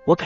我给，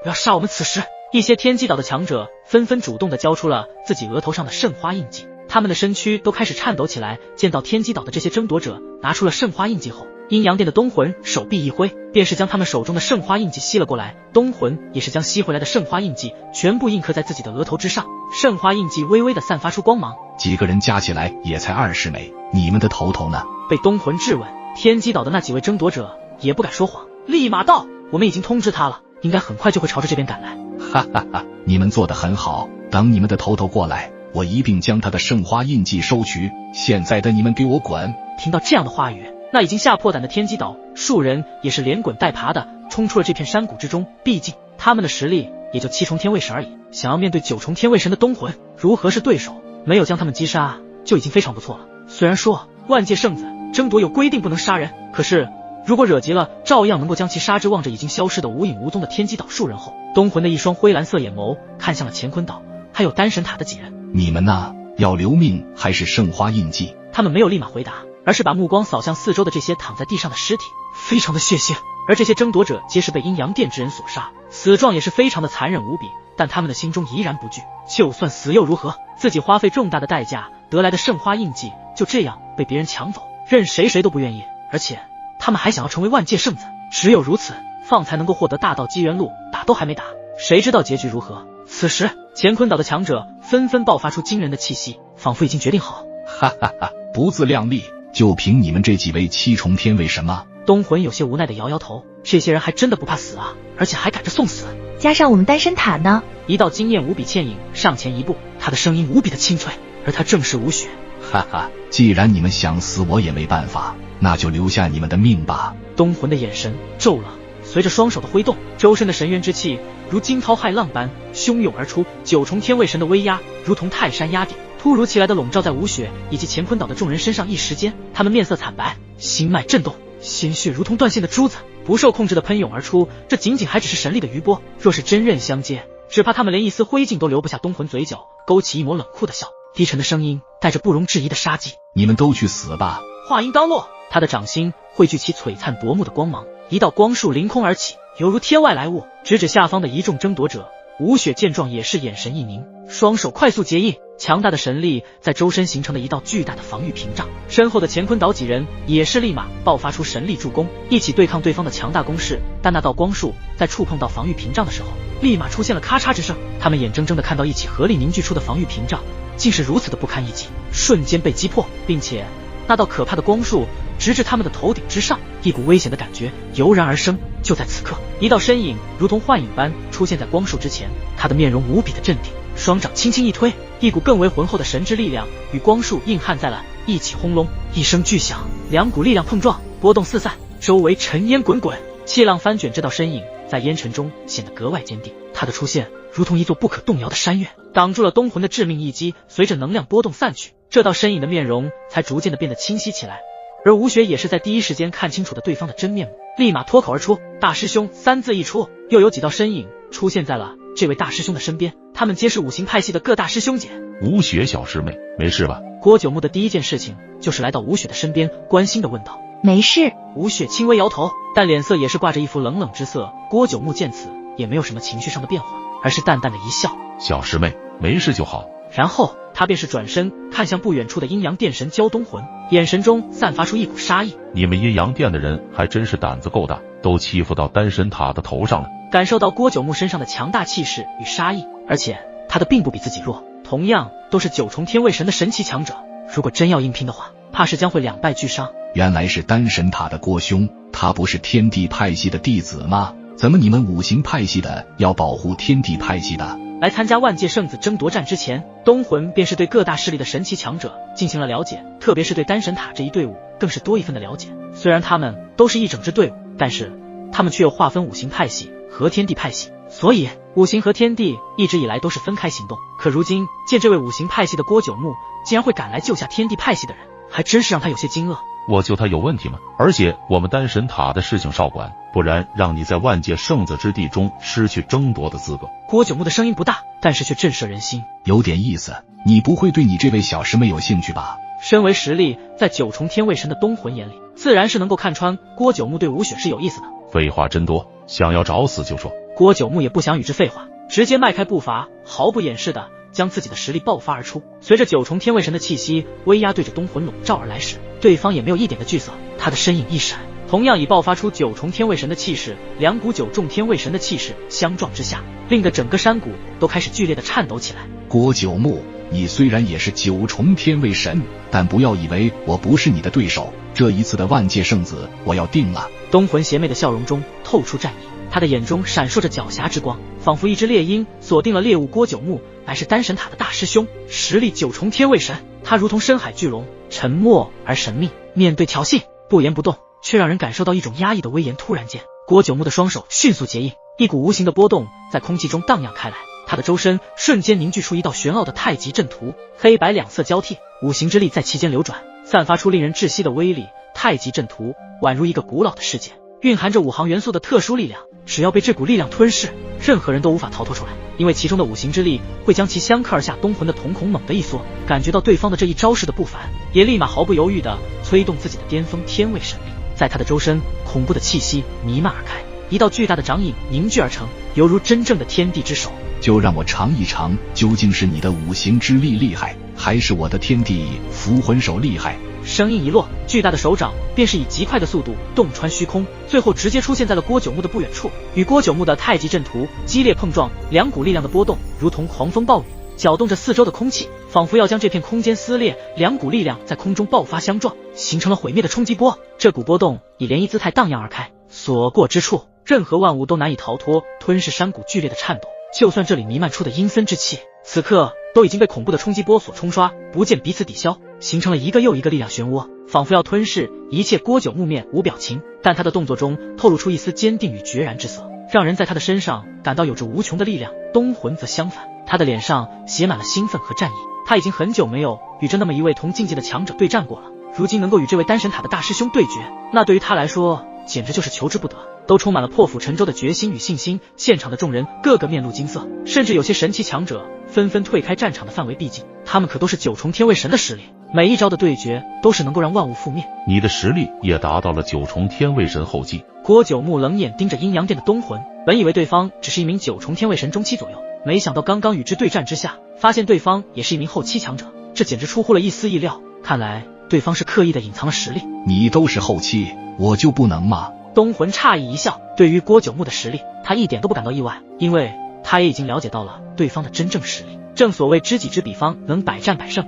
不要杀我们！此时，一些天机岛的强者纷纷主动地交出了自己额头上的圣花印记，他们的身躯都开始颤抖起来。见到天机岛的这些争夺者拿出了圣花印记后，阴阳殿的东魂手臂一挥，便是将他们手中的圣花印记吸了过来。东魂也是将吸回来的圣花印记全部印刻在自己的额头之上，圣花印记微微地散发出光芒。几个人加起来也才20枚，你们的头头呢？被东魂质问，天机岛的那几位争夺者也不敢说谎，立马道：我们已经通知他了，应该很快就会朝着这边赶来。哈哈哈，你们做得很好，等你们的头头过来，我一并将他的圣花印记收取。现在的你们给我滚！听到这样的话语，那已经吓破胆的天机岛数人也是连滚带爬的冲出了这片山谷之中。毕竟他们的实力也就7重天卫神而已，想要面对9重天卫神的东魂，如何是对手？没有将他们击杀就已经非常不错了。虽然说万界圣子争夺有规定不能杀人，可是如果惹急了，照样能够将其杀之。望着已经消失的无影无踪的天机岛数人后，东魂的一双灰蓝色眼眸看向了乾坤岛还有丹神塔的几人。你们呢？要留命还是圣花印记？他们没有立马回答，而是把目光扫向四周的这些躺在地上的尸体，非常的血腥。而这些争夺者皆是被阴阳殿之人所杀，死状也是非常的残忍无比，但他们的心中依然不惧，就算死又如何？自己花费重大的代价得来的圣花印记就这样被别人抢走，任谁都不愿意。而且他们还想要成为万界圣子，只有如此方才能够获得大道机缘路。打都还没打，谁知道结局如何？此时乾坤岛的强者纷纷爆发出惊人的气息，仿佛已经决定好。哈哈哈，不自量力，就凭你们这几位7重天卫神吗？东魂有些无奈的摇摇头，这些人还真的不怕死啊，而且还赶着送死。加上我们丹神塔呢？一道惊艳无比倩影上前一步，他的声音无比的清脆，而他正是吴雪。哈哈，既然你们想死我也没办法，那就留下你们的命吧。东魂的眼神骤了，随着双手的挥动，周身的神元之气如惊涛骇浪般汹涌而出，9重天卫神的威压如同泰山压顶，突如其来的笼罩在吴雪以及乾坤岛的众人身上。一时间他们面色惨白，心脉震动，鲜血如同断线的珠子不受控制的喷涌而出。这仅仅还只是神力的余波，若是真刃相接，只怕他们连一丝灰烬都留不下。东魂嘴角勾起一抹冷酷的笑，低沉的声音带着不容置疑的杀机：你们都去死吧！话音刚落，他的掌心汇聚起璀璨夺目的光芒，一道光束凌空而起，犹如天外来物，直指下方的一众争夺者。吴雪见状也是眼神一凝，双手快速结印，强大的神力在周身形成了一道巨大的防御屏障。身后的乾坤岛几人也是立马爆发出神力助攻，一起对抗对方的强大攻势。但那道光束在触碰到防御屏障的时候，立马出现了咔嚓之声。他们眼睁睁地看到一起合力凝聚出的防御屏障竟是如此的不堪一击，瞬间被击破，并且那道可怕的光束直至他们的头顶之上，一股危险的感觉油然而生。就在此刻，一道身影如同幻影般出现在光束之前，他的面容无比的镇定，双掌轻轻一推，一股更为浑厚的神之力量与光束硬汉在了一起。轰隆一声巨响，两股力量碰撞，波动四散，周围尘烟滚滚，气浪翻卷。这道身影在烟尘中显得格外坚定，他的出现如同一座不可动摇的山岳，挡住了东魂的致命一击。随着能量波动散去，这道身影的面容才逐渐的变得清晰起来。而吴雪也是在第一时间看清楚了对方的真面目，立马脱口而出：大师兄三字一出。又有几道身影出现在了这位大师兄的身边，他们皆是五行派系的各大师兄姐。吴雪小师妹没事吧？郭九木的第一件事情就是来到吴雪的身边，关心的问道。没事。吴雪轻微摇头，但脸色也是挂着一副冷冷之色。郭九木见此也没有什么情绪上的变化，而是淡淡的一笑：小师妹没事就好。然后他便是转身看向不远处的阴阳殿神焦东魂，眼神中散发出一股杀意。你们阴阳殿的人还真是胆子够大，都欺负到丹神塔的头上了。感受到郭九木身上的强大气势与杀意，而且他的并不比自己弱，同样都是9重天卫神的神奇强者，如果真要硬拼的话，怕是将会两败俱伤。原来是丹神塔的郭兄，他不是天地派系的弟子吗？怎么你们五行派系的要保护天地派系的？来参加万界圣子争夺战之前，东魂便是对各大势力的神奇强者进行了了解，特别是对丹神塔这一队伍更是多一份的了解。虽然他们都是一整支队伍，但是他们却又划分五行派系和天地派系，所以五行和天地一直以来都是分开行动。可如今见这位五行派系的郭九木竟然会赶来救下天地派系的人，还真是让他有些惊愕。我救他有问题吗？而且我们丹神塔的事情少管，不然让你在万界圣子之地中失去争夺的资格。郭九木的声音不大，但是却震慑人心。有点意思，你不会对你这位小师妹有兴趣吧？身为实力在9重天卫神的东魂眼里，自然是能够看穿郭九木对吴雪是有意思的。废话真多，想要找死就说。郭九牧也不想与之废话，直接迈开步伐，毫不掩饰的将自己的实力爆发而出。随着九重天位神的气息威压对着东魂笼罩而来时，对方也没有一点的惧色，他的身影一闪，同样已爆发出九重天位神的气势，两股九重天位神的气势相撞之下，令得整个山谷都开始剧烈的颤抖起来。郭九牧，你虽然也是九重天位神，但不要以为我不是你的对手，这一次的万界圣子我要定了。东魂邪魅的笑容中透出战意，他的眼中闪烁着狡黠之光，仿佛一只猎鹰锁定了猎物。郭九牧乃是丹神塔的大师兄，实力九重天位神，他如同深海巨龙，沉默而神秘，面对挑衅不言不动，却让人感受到一种压抑的威严。突然间，郭九牧的双手迅速结印，一股无形的波动在空气中荡漾开来，他的周身瞬间凝聚出一道玄奥的太极阵图，黑白两色交替，五行之力在其间流转，散发出令人窒息的威力。太极阵图宛如一个古老的世界，蕴含着五行元素的特殊力量，只要被这股力量吞噬，任何人都无法逃脱出来，因为其中的五行之力会将其相克而下。东魂的瞳孔猛地一缩，感觉到对方的这一招式的不凡，也立马毫不犹豫地催动自己的巅峰天位神力，在他的周身恐怖的气息弥漫而开，一道巨大的掌影凝聚而成，犹如真正的天地之手。就让我尝一尝，究竟是你的五行之力厉害，还是我的天地符魂手厉害。声音一落，巨大的手掌便是以极快的速度洞穿虚空，最后直接出现在了郭九牧的不远处，与郭九牧的太极阵图激烈碰撞，两股力量的波动如同狂风暴雨，搅动着四周的空气，仿佛要将这片空间撕裂。两股力量在空中爆发相撞，形成了毁灭的冲击波。这股波动以涟漪姿态荡漾而开，所过之处，任何万物都难以逃脱，吞噬山谷剧烈的颤抖。就算这里弥漫出的阴森之气，此刻都已经被恐怖的冲击波所冲刷，不见彼此抵消，形成了一个又一个力量漩涡，仿佛要吞噬一切。郭九牧面无表情，但他的动作中透露出一丝坚定与决然之色，让人在他的身上感到有着无穷的力量。东魂则相反，他的脸上写满了兴奋和战意，他已经很久没有与这那么一位同境界的强者对战过了，如今能够与这位丹神塔的大师兄对决，那对于他来说简直就是求之不得，都充满了破釜沉舟的决心与信心。现场的众人个个面露惊色，甚至有些神奇强者纷纷退开战场的范围，毕竟他们可都是九重天位神的实力，每一招的对决都是能够让万物覆灭。你的实力也达到了九重天位神后期。郭九牧冷眼盯着阴阳殿的东魂，本以为对方只是一名九重天位神中期左右，没想到刚刚与之对战之下，发现对方也是一名后期强者，这简直出乎了一丝意料。看来对方是刻意的隐藏了实力。你都是后期，我就不能吗？东魂诧异一笑，对于郭九牧的实力，他一点都不感到意外，因为他也已经了解到了对方的真正实力。正所谓知己知彼方，能百战百胜。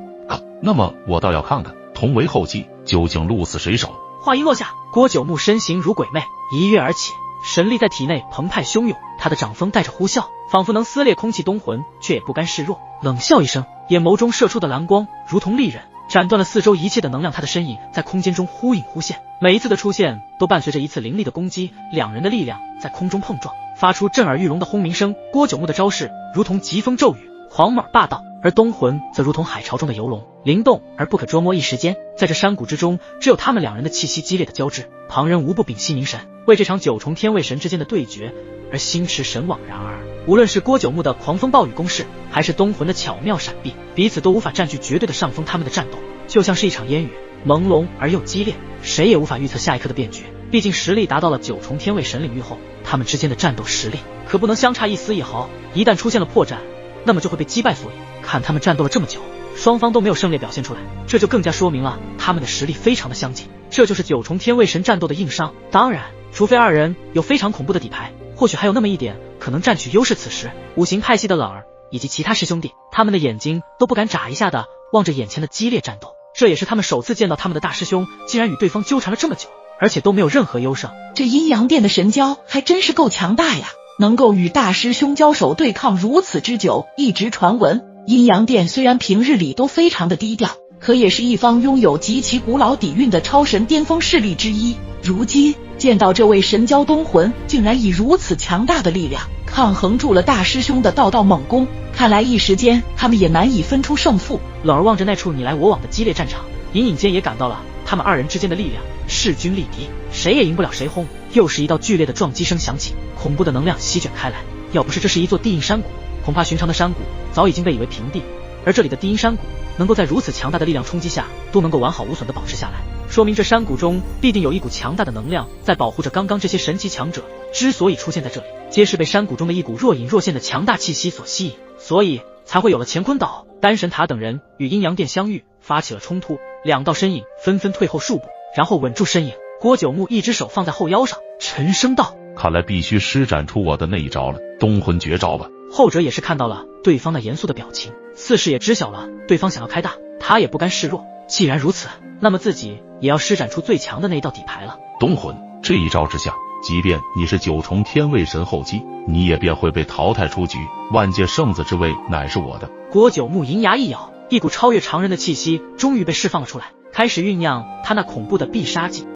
那么我倒要看看，同为后期，究竟鹿死谁手。话音落下，郭九牧身形如鬼魅，一跃而起，神力在体内澎湃汹涌，他的掌风带着呼啸，仿佛能撕裂空气。东魂却也不甘示弱，冷笑一声，眼眸中射出的蓝光如同利刃，斩断了四周一切的能量。他的身影在空间中忽隐忽现，每一次的出现都伴随着一次凌厉的攻击，两人的力量在空中碰撞，发出震耳欲聋的轰鸣声。郭九牧的招式如同疾风骤雨，狂猛霸道，而东魂则如同海潮中的游龙，灵动而不可捉摸。一时间，在这山谷之中，只有他们两人的气息激烈的交织，旁人无不屏息凝神，为这场九重天位神之间的对决而心驰神往。然而无论是郭九牧的狂风暴雨攻势，还是东魂的巧妙闪避，彼此都无法占据绝对的上风。他们的战斗就像是一场烟雨，朦胧而又激烈，谁也无法预测下一刻的变局。毕竟实力达到了九重天位神领域后，他们之间的战斗实力可不能相差一丝一毫，一旦出现了破绽，那么就会被击败所赢。看他们战斗了这么久，双方都没有胜利表现出来，这就更加说明了他们的实力非常的相近，这就是九重天位神战斗的硬伤。当然，除非二人有非常恐怖的底牌，或许还有那么一点可能占据优势。此时五行派系的冷儿以及其他师兄弟，他们的眼睛都不敢眨一下的望着眼前的激烈战斗，这也是他们首次见到他们的大师兄竟然与对方纠缠了这么久，而且都没有任何优胜。这阴阳殿的神交还真是够强大呀，能够与大师兄交手对抗如此之久。一直传闻阴阳殿虽然平日里都非常的低调，可也是一方拥有极其古老底蕴的超神巅峰势力之一。如今见到这位神交东魂竟然以如此强大的力量抗衡住了大师兄的道道猛攻，看来一时间他们也难以分出胜负。冷儿望着那处你来我往的激烈战场，隐隐间也感到了他们二人之间的力量势均力敌，谁也赢不了谁。轰，又是一道剧烈的撞击声响起，恐怖的能量席卷开来，要不是这是一座地印山谷，恐怕寻常的山谷早已经被夷为平地，而这里的地阴山谷能够在如此强大的力量冲击下都能够完好无损的保持下来，说明这山谷中必定有一股强大的能量在保护着刚刚这些神级强者。之所以出现在这里，皆是被山谷中的一股若隐若现的强大气息所吸引，所以才会有了乾坤岛、丹神塔等人与阴阳殿相遇，发起了冲突。两道身影纷纷退后数步，然后稳住身影。郭九木一只手放在后腰上，沉声道：看来必须施展出我的那一招了，东魂绝招吧。后者也是看到了对方那严肃的表情，似是也知晓了对方想要开大，他也不甘示弱。既然如此，那么自己也要施展出最强的那一道底牌了。东魂这一招之下，即便你是9重天位神后期，你也便会被淘汰出局。万界圣子之位乃是我的。郭九木银牙一咬，一股超越常人的气息终于被释放了出来，开始酝酿他那恐怖的必杀技。